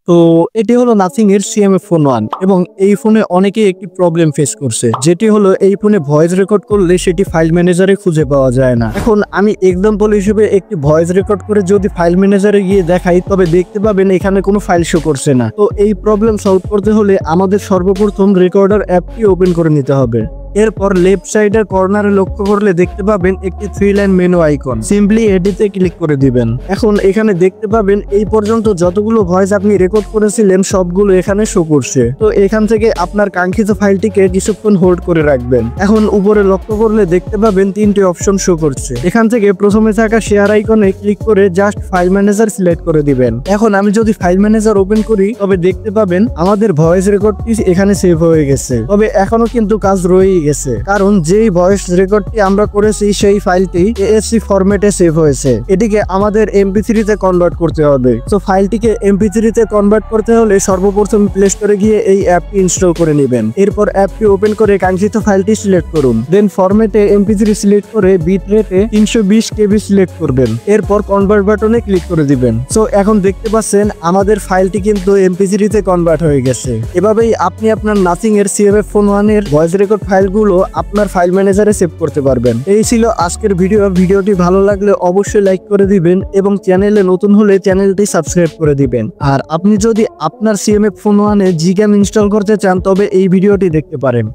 তো এটি হলো নাথিং এর সিএমএফ ফোন 1 এবং এই ফোনে অনেকেই একটি প্রবলেম ফেস করছে, যেটি হলো এই ফোনে ভয়েস রেকর্ড করলে সেটি ফাইল ম্যানেজারে খুঁজে পাওয়া যায় না। এখন আমি এক্সাম্পল হিসেবে একটি ভয়েস রেকর্ড করে যদি ফাইল ম্যানেজারে গিয়ে দেখাই, তবে দেখতে পাবেন এখানে কোনো ফাইল শো করছে না। তো এই প্রবলেম সলভ করতে হলে আমাদের সর্বপ্রথম রেকর্ডার অ্যাপটি ওপেন করে নিতে হবে। এরপর লেফট সাইডের কর্নারে লক্ষ্য করলে দেখতে পাবেন একটি 3 লাইন মেনু আইকন, সিম্পলি এটিতে ক্লিক করে দিবেন। এখন এখানে দেখতে পাবেন এই পর্যন্ত যতগুলো ভয়েস আপনি রেকর্ড করেছিলেন সবগুলো এখানে শো করছে। তো এখান থেকে আপনার কাঙ্ক্ষিত ফাইলটিকে কিছুক্ষণ হোল্ড করে রাখবেন। এখন উপরে লক্ষ্য করলে দেখতে পাবেন 3টি অপশন শো করছে। এখান থেকে প্রথমে থাকা শেয়ার আইকনে ক্লিক করে জাস্ট ফাইল ম্যানেজার সিলেক্ট করে দিবেন। এখন আমি যদি ফাইল ম্যানেজার ওপেন করি, তবে দেখতে পাবেন আমাদের ভয়েস রেকর্ডটি এখানে সেভ হয়ে গেছে। তবে এখনো কিন্তু কাজ রয়ে গেছে, কারণ যেই ভয়েস রেকর্ডটি আমরা করেছি সেই ফাইলটি ASC ফরম্যাটে সেভ হয়েছে। এটিকে আমাদের MP3 তে কনভার্ট করতে হবে। তো ফাইলটিকে MP3 তে কনভার্ট করতে হলে সর্বপ্রথম প্লে স্টোরে গিয়ে এই অ্যাপটি ইনস্টল করে নেবেন। এরপর অ্যাপটি ওপেন করে কাঙ্ক্ষিত ফাইলটি সিলেক্ট করুন। দেন ফরম্যাটে MP3 সিলেক্ট করে বিট রেটে 320 KB সিলেক্ট করবেন। এরপর কনভার্ট বাটনে ক্লিক করে দিবেন। সো এখন দেখতে পাচ্ছেন আমাদের ফাইলটি কিন্তু MP3 তে কনভার্ট হয়ে গেছে। এভাবেই আপনি আপনার নাথিং এর সিএমএফ ফোন 1 এর ভয়েস রেকর্ড ফাইলগুলো আপনার ফাইল ম্যানেজারে সেভ করতে পারবেন। এই ছিল আজকের ভিডিওটি ভালো লাগলে অবশ্যই লাইক করে দিবেন এবং চ্যানেলে নতুন হলে চ্যানেলটি সাবস্ক্রাইব করে দিবেন। আর আপনি যদি আপনার সিএমএফ ফোন 1 এ জিগ্যাম ইনস্টল করতে চান, তবে এই ভিডিওটি দেখতে পারেন।